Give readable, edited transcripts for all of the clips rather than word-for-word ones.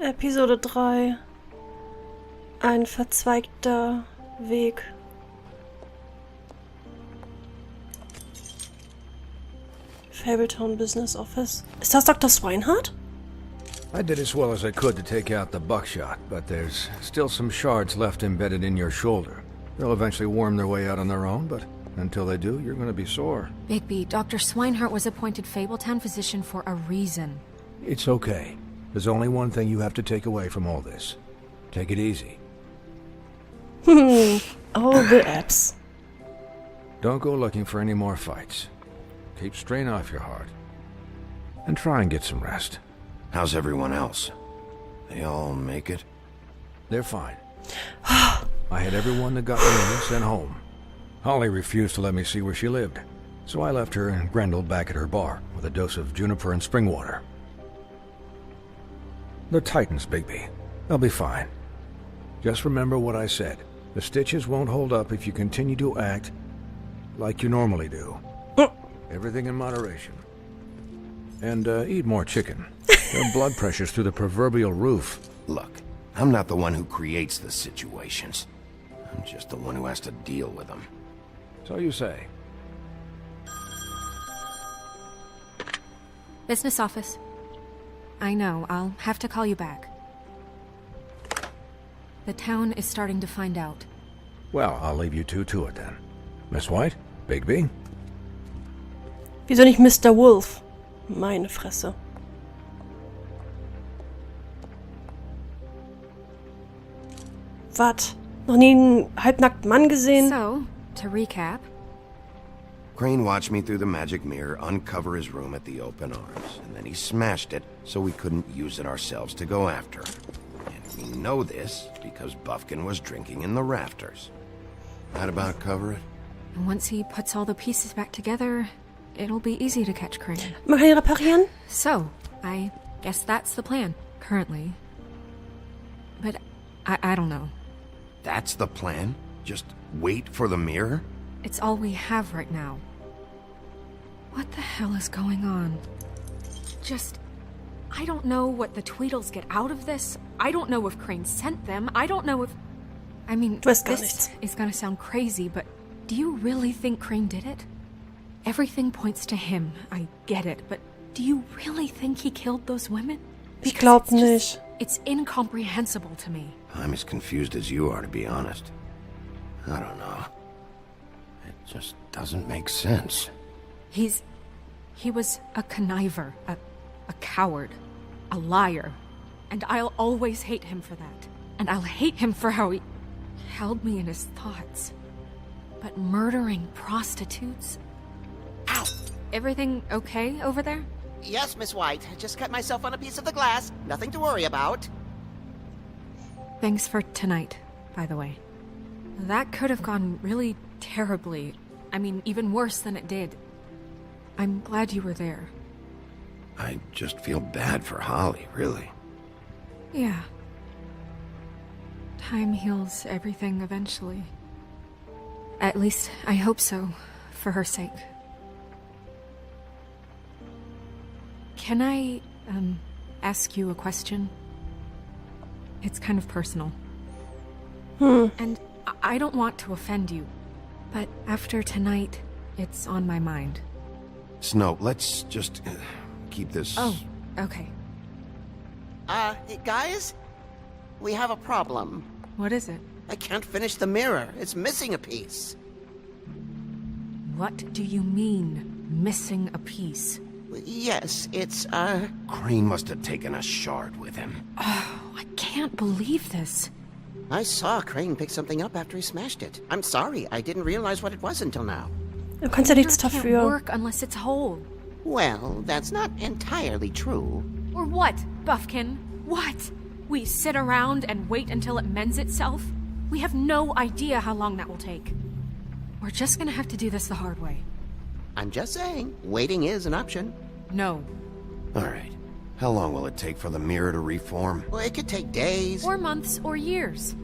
Episode 3. Ein verzweigter Weg. Fabletown Business Office. Ist das Dr. Swinehart? I did as well as I could to take out the buckshot, but there's still some shards left embedded in your shoulder. They'll eventually worm their way out on their own, but until they do, you're going to be sore. Bigby, Dr. Swinehart was appointed Fabletown physician for a reason. It's okay. There's only one thing you have to take away from all this. Take it easy. All the apps. Don't go looking for any more fights. Keep strain off your heart. And try and get some rest. How's everyone else? They all make it? They're fine. I had everyone that got me in sent home. Holly refused to let me see where she lived, so I left her and Grendel back at her bar with a dose of juniper and spring water. They're Titans, Bigby. They'll be fine. Just remember what I said. The stitches won't hold up if you continue to act like you normally do. Everything in moderation. And eat more chicken. Their blood pressure's through the proverbial roof. Look, I'm not the one who creates the situations. I'm just the one who has to deal with them. So you say. Business office. I know, I'll have to call you back. The town is starting to find out. Well, I'll leave you two to it then. Miss White? Bigby? Wieso nicht Mr. Wolf? Meine Fresse. Was? Noch nie einen halbnackten Mann gesehen? So, to recap. Crane watched me through the magic mirror uncover his room at the open arms, and then he smashed it so we couldn't use it ourselves to go after him. And we know this because Buffkin was drinking in the rafters. That about cover it? And once he puts all the pieces back together, it'll be easy to catch Crane. Man kann ihn reparieren? So, I guess that's the plan, currently. But I don't know. That's the plan? Just wait for the mirror? It's all we have right now. What the hell is going on? I don't know what the Tweedles get out of this. I don't know if Crane sent them. I don't know if... I mean, Du weißt gar this nichts. is gonna sound crazy, but do you really think Crane did it? Everything points to him. I get it, but do you really think he killed those women? Ich glaub Because nicht. It's incomprehensible to me. I'm as confused as you are, to be honest. I don't know. It just doesn't make sense. He was a conniver, a coward, a liar. And I'll always hate him for that. And I'll hate him for how he held me in his thoughts. But murdering prostitutes? Ow! Everything okay over there? Yes, Miss White. Just cut myself on a piece of the glass. Nothing to worry about. Thanks for tonight, by the way. That could have gone really terribly. I mean, even worse than it did. I'm glad you were there. I just feel bad for Holly, really. Yeah. Time heals everything eventually. At least, I hope so, for her sake. Can I, ask you a question? It's kind of personal. And I don't want to offend you, but after tonight, it's on my mind. Snow, let's just keep this... Oh, okay. Guys? We have a problem. What is it? I can't finish the mirror. It's missing a piece. What do you mean, missing a piece? Yes, it's, Crane must have taken a shard with him. Oh, I can't believe this. I saw Crane pick something up after he smashed it. I'm sorry, I didn't realize what it was until now. Du kannst ja nichts Mirror can't dafür. work unless it's whole. Well, that's not entirely true. Or what, Buffkin? What? We sit around and wait until it mends itself? We have no idea how long that will take. We're just gonna have to do this the hard way. I'm just saying, waiting is an option. No. All right. How long will it take for the mirror to reform? Well, it could take days. Or months or years.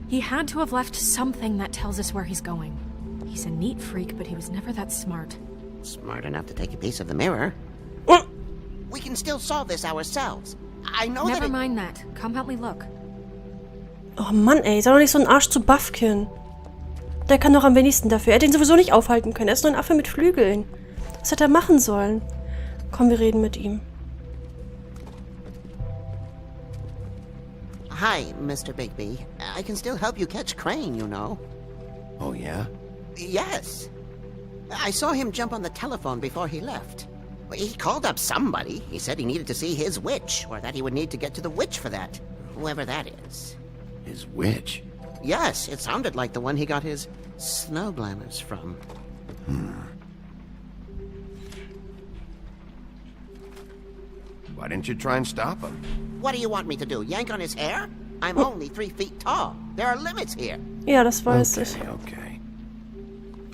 He had to have left something that tells us where he's going. He's a neat freak, but he was never that smart. Smart enough to take a piece of the mirror. We can still solve this ourselves. I know Never that mind that. Come help me look. Oh Mann, ey, sei doch nicht so ein Arsch zu Buffkin. Der kann doch am wenigsten dafür. Er hat ihn sowieso nicht aufhalten können. Er ist nur ein Affe mit Flügeln. Was hätte er machen sollen? Komm, wir reden mit ihm. Hi, Mr. Bigby. I can still help you catch Crane, you know. Oh, yeah? Yes. I saw him jump on the telephone before he left. He called up somebody. He said he needed to see his witch, or that he would need to get to the witch for that. Whoever that is. His witch? Yes, it sounded like the one he got his snow glamours from. Why didn't you try and stop him? What do you want me to do, yank on his hair? I'm only 3 feet tall. There are limits here. Ja, das weiß ich. Okay.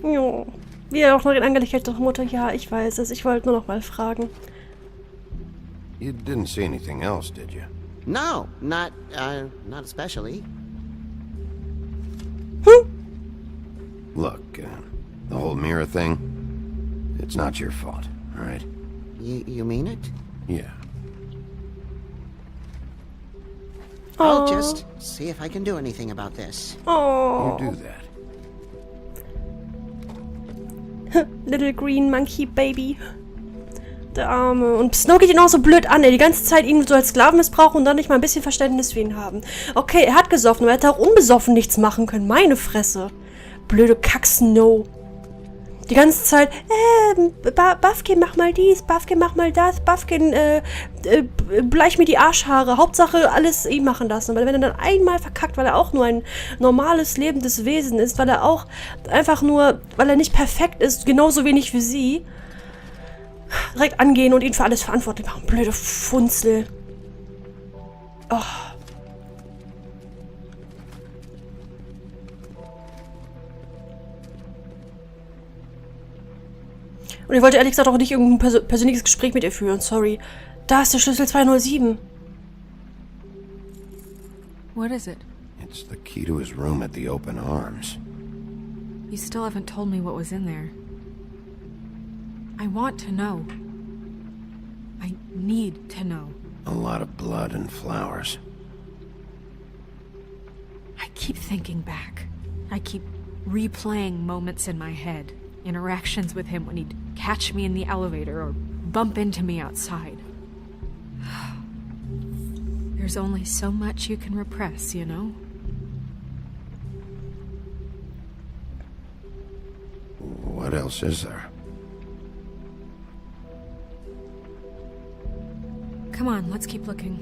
Jo. Wie er auch noch in Angelegkeit der Mutter. Ja, ich weiß es. Ich wollte nur noch mal fragen. You didn't see anything else, did you? No, not especially. Look, the whole mirror thing, it's not your fault, all right? You mean it? Yeah. I'll just see if I can do anything about this. Oh. You do that. Little Green Monkey Baby. Der Arme. Und Snow geht ihn auch so blöd an, ey. Die ganze Zeit ihn so als Sklaven missbrauchen und dann nicht mal ein bisschen Verständnis für ihn haben. Okay, er hat gesoffen, aber er hätte auch unbesoffen nichts machen können. Meine Fresse. Blöde Kack-Snow. Die ganze Zeit, Buffkin, mach mal dies, Buffkin, mach mal das, Buffkin, bleich mir die Arschhaare. Hauptsache, alles ihm machen lassen. Weil wenn er dann einmal verkackt, weil er auch nur ein normales, lebendes Wesen ist, weil er auch einfach nur, weil er nicht perfekt ist, genauso wenig wie sie, direkt angehen und ihn für alles verantwortlich machen. Blöde Funzel. Oh. Und ich wollte ehrlich gesagt auch nicht irgendein persönliches Gespräch mit ihr führen, sorry. Da ist der Schlüssel 207. What is it? It's the key to his room at the open arms. You still haven't told me what was in there. I want to know. I need to know. A lot of blood and flowers. I keep thinking back. I keep replaying moments in my head. Interactions with him when he'd catch me in the elevator or bump into me outside. There's only so much you can repress, you know? What else is there? Come on, let's keep looking.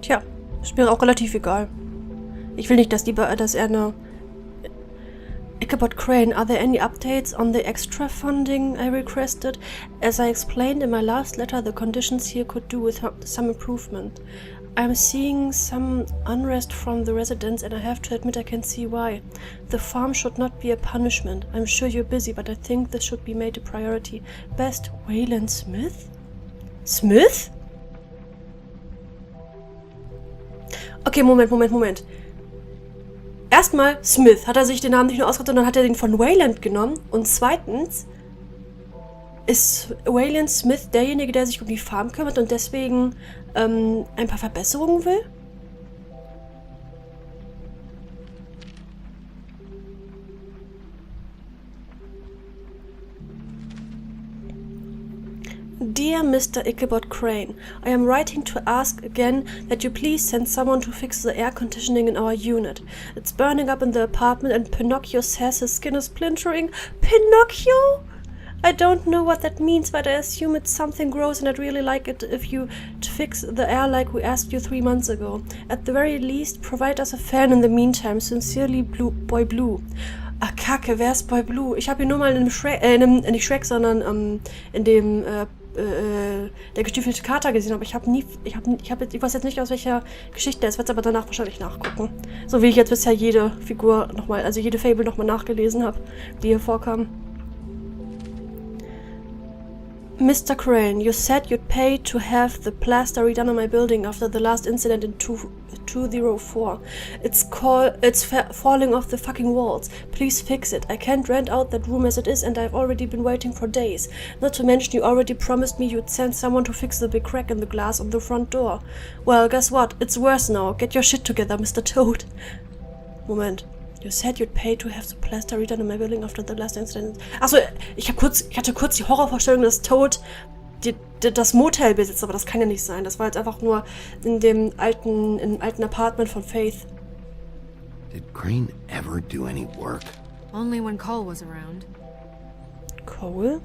Tja, ist mir auch relativ egal. Ich will nicht, dass er eine... Ichabod Crane, are there any updates on the extra funding I requested? As I explained in my last letter, the conditions here could do with some improvement. I'm seeing some unrest from the residents and I have to admit I can see why. The farm should not be a punishment. I'm sure you're busy, but I think this should be made a priority. Best, Waylon Smith? Smith? Okay, Moment. Erstmal, Smith, hat er sich den Namen nicht nur ausgedacht, sondern hat er den von Wayland genommen. Und zweitens ist Waylon Smith derjenige, der sich um die Farm kümmert und deswegen ein paar Verbesserungen will? Dear Mr. Ichabod Crane, I am writing to ask again that you please send someone to fix the air conditioning in our unit. It's burning up in the apartment and Pinocchio says his skin is splintering. Pinocchio? I don't know what that means, but I assume it's something gross and I'd really like it if you to fix the air like we asked you 3 months ago. At the very least, provide us a fan in the meantime. Sincerely, Boy Blue. Ach, Kacke, wer ist Boy Blue? Ich habe ihn nur mal in dem Shrek, nicht Shrek, sondern in dem, der gestiefelte Kater gesehen, aber ich weiß jetzt nicht, aus welcher Geschichte er ist, werde es aber danach wahrscheinlich nachgucken. So wie ich jetzt bisher jede Figur nochmal, also jede Fable nochmal nachgelesen habe, die hier vorkam. Mr. Crane, you said you'd pay to have the plaster redone on my building after the last incident in 204. It's falling off the fucking walls. Please fix it. I can't rent out that room as it is, and I've already been waiting for days. Not to mention you already promised me you'd send someone to fix the big crack in the glass on the front door. Well, guess what? It's worse now. Get your shit together, Mr. Toad. Moment. You said you'd pay to have the plaster redone in my building after the last incident. Achso, ich hatte kurz die Horrorvorstellung, dass Toad das Motel besitzt, aber das kann ja nicht sein. Das war jetzt einfach nur in dem alten Apartment von Faith. Did Crane ever do any work? Only when Cole was around. Cole?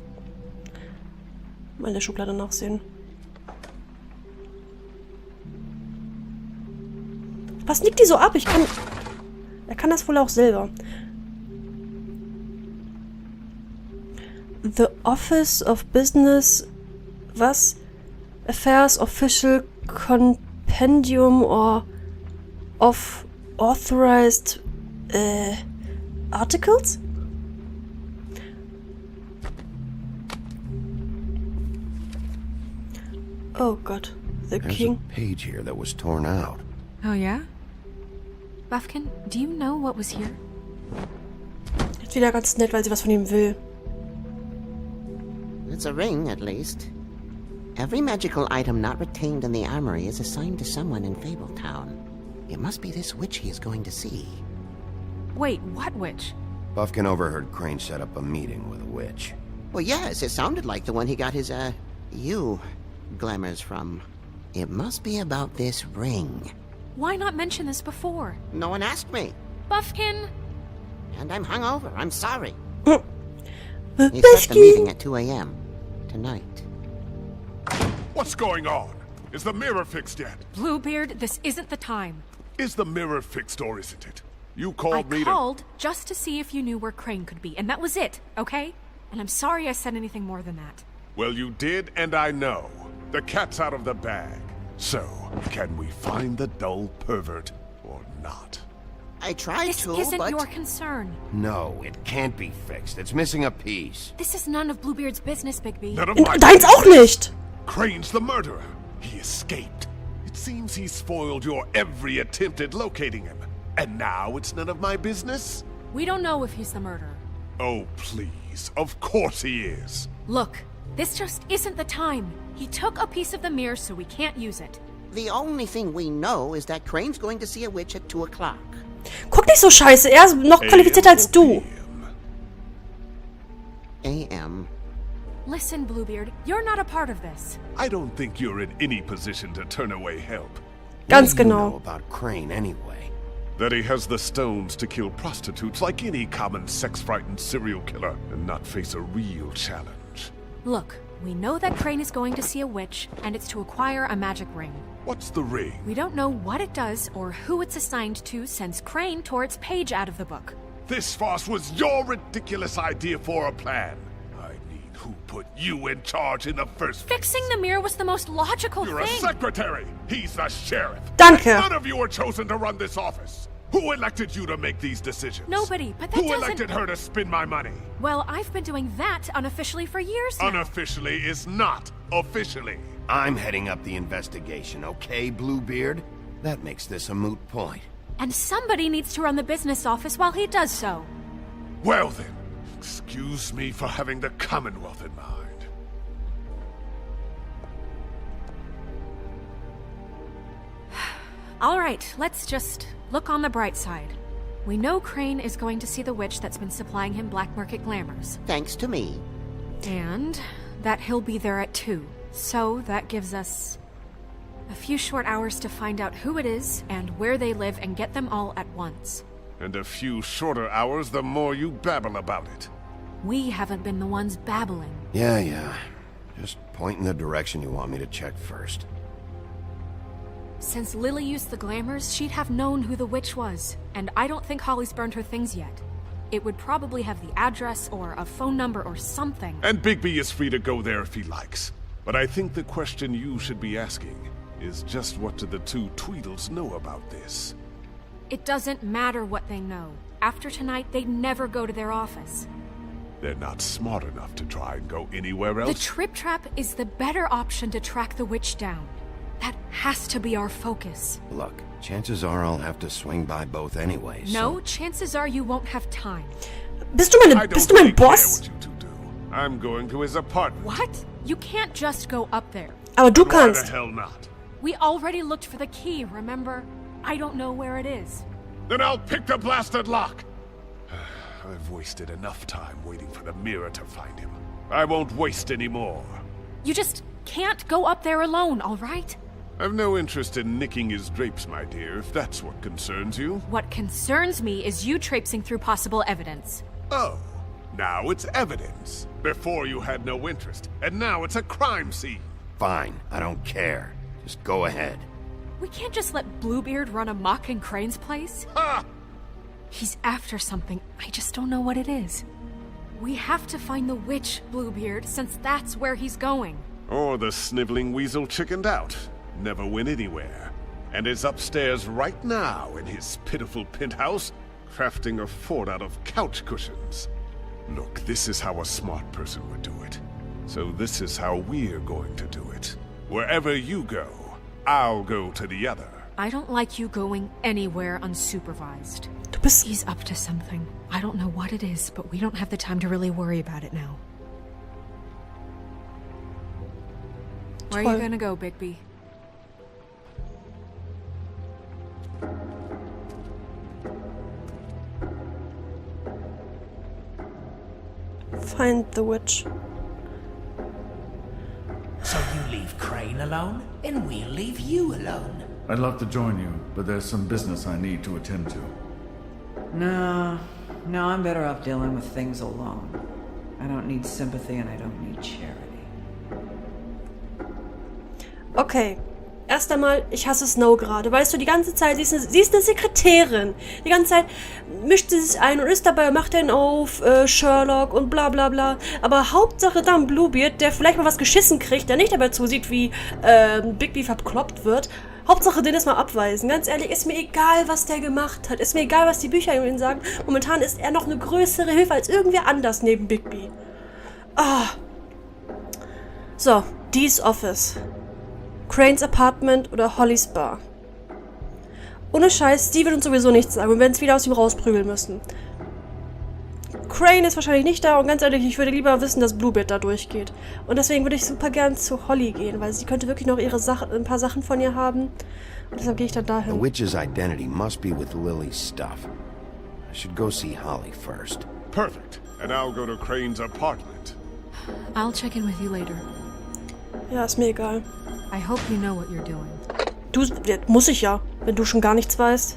Mal in der Schublade nachsehen. Was nickt die so ab? Er kann das wohl auch selber. The Office of Business... Was? Affairs Official Compendium or of Authorized... Articles? Oh Gott. There's King... a page here that was torn out. Oh, yeah? Buffkin, do you know what was here? Jetzt wieder ganz nett, weil sie was von ihm will. It's a ring, at least. Every magical item not retained in the armory is assigned to someone in Fabletown. It must be this witch he is going to see. Wait, what witch? Buffkin overheard Crane set up a meeting with a witch. Well, yes, it sounded like the one he got his, glamours from. It must be about this ring. Why not mention this before? No one asked me. Buffkin! And I'm hungover. I'm sorry. But He set the meeting at 2 a.m. tonight. What's going on? Is the mirror fixed yet? Bluebeard, this isn't the time. Is the mirror fixed or isn't it? You I called me called just to see if you knew where Crane could be, and that was it, okay? And I'm sorry I said anything more than that. Well, you did, and I know. The cat's out of the bag. So, can we find the dull pervert or not? I tried This to, isn't but... your concern. No, it can't be fixed. It's missing a piece. This is none of Bluebeard's business, Bigby. None of my Deins auch nicht! Crane's the murderer. He escaped. It seems he spoiled your every attempt at locating him. And now it's none of my business? We don't know if he's the murderer. Oh, please. Of course he is. Look, this just isn't the time. He took a piece of the mirror, so we can't use it. The only thing we know is that Crane's going to see a witch at 2 o'clock. Guck nicht so scheiße, er ist noch qualifizierter als du. A.M. Listen, Bluebeard, you're not a part of this. I don't think you're in any position to turn away help. Ganz What do you genau. know about Crane anyway? That he has the stones to kill prostitutes like any common sex-frightened serial killer and not face a real challenge. Look, we know that Crane is going to see a witch, and it's to acquire a magic ring. What's the ring? We don't know what it does or who it's assigned to since Crane tore its page out of the book. This farce was your ridiculous idea for a plan. I mean, who put you in charge in the first place? Fixing the mirror was the most logical You're a thing. secretary. He's the sheriff. Danke. And none of you were chosen to run this office. Who elected you to make these decisions? Nobody, but that Who doesn't... elected her to spend my money? Well, I've been doing that unofficially for years now. Unofficially is not officially. I'm heading up the investigation, okay, Bluebeard? That makes this a moot point. And somebody needs to run the business office while he does so. Well then, excuse me for having the Commonwealth in mind. All right, let's just look on the bright side. We know Crane is going to see the witch that's been supplying him black market glamours. Thanks to me. And that he'll be there at 2. So that gives us a few short hours to find out who it is and where they live and get them all at once. And a few shorter hours the more you babble about it. We haven't been the ones babbling. Yeah. Just point in the direction you want me to check first. Since Lily used the glamours, she'd have known who the witch was. And I don't think Holly's burned her things yet. It would probably have the address or a phone number or something. And Bigby is free to go there if he likes. But I think the question you should be asking is just what do the two Tweedles know about this? It doesn't matter what they know. After tonight, they'd never go to their office. They're not smart enough to try and go anywhere The else. trip trap is the better option to track the witch down. That has to be our focus. Look, chances are I'll have to swing by both anyway, No, so... chances are you won't have time. Bist du I mein don't really care Boss? what you two do. I'm going to his apartment. What? You can't just go up there. Aber du Why the kannst. hell not? We already looked for the key, remember? I don't know where it is. Then I'll pick the blasted lock. I've wasted enough time waiting for the mirror to find him. I won't waste any more. You just can't go up there alone, all right? I've no interest in nicking his drapes, my dear, if that's what concerns you. What concerns me is you traipsing through possible evidence. Oh, now it's evidence. Before you had no interest, and now it's a crime scene. Fine, I don't care. Just go ahead. We can't just let Bluebeard run amok in Crane's place. Ha! He's after something. I just don't know what it is. We have to find the witch, Bluebeard, since that's where he's going. Or the sniveling weasel chickened out, never went anywhere, and is upstairs right now in his pitiful penthouse, crafting a fort out of couch cushions. Look, this is how a smart person would do it. So this is how we're going to do it. Wherever you go, I'll go to the other. I don't like you going anywhere unsupervised. Du bist... He's up to something. I don't know what it is, but we don't have the time to really worry about it now. Where are you Toll. gonna go, Bigby? Find the witch. So you leave Crane alone, and we'll leave you alone. I'd love to join you, but there's some business I need to attend to. No, I'm better off dealing with things alone. I don't need sympathy and I don't need charity. Okay. Erst einmal, ich hasse Snow gerade. Weißt du, die ganze Zeit, sie ist eine Sekretärin. Die ganze Zeit mischt sie sich ein und ist dabei, macht den auf, Sherlock und bla bla bla. Aber Hauptsache dann Bluebeard, der vielleicht mal was geschissen kriegt, der nicht dabei zusieht, wie Bigby verkloppt wird. Hauptsache den erstmal abweisen. Ganz ehrlich, ist mir egal, was der gemacht hat. Ist mir egal, was die Bücher über ihn sagen. Momentan ist er noch eine größere Hilfe als irgendwer anders neben Bigby. Ah. So, Dee's Office. Cranes Apartment oder Hollys Bar. Ohne Scheiß, die wird uns sowieso nichts sagen. Wir werden es wieder aus ihm rausprügeln müssen. Crane ist wahrscheinlich nicht da und ganz ehrlich, ich würde lieber wissen, dass Bluebeard da durchgeht. Und deswegen würde ich super gern zu Holly gehen, weil sie könnte wirklich noch ein paar Sachen von ihr haben. Und deshalb gehe ich dann The dahin. witch's identity must be with Lily's stuff. I should go see Holly first. Perfect. And I'll go to Crane's apartment. I'll check in with you later. Ja, ist mir egal. I hope you know what you're doing. Du, muss ich ja, wenn du schon gar nichts weißt.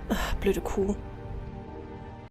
Ach, blöde Kuh.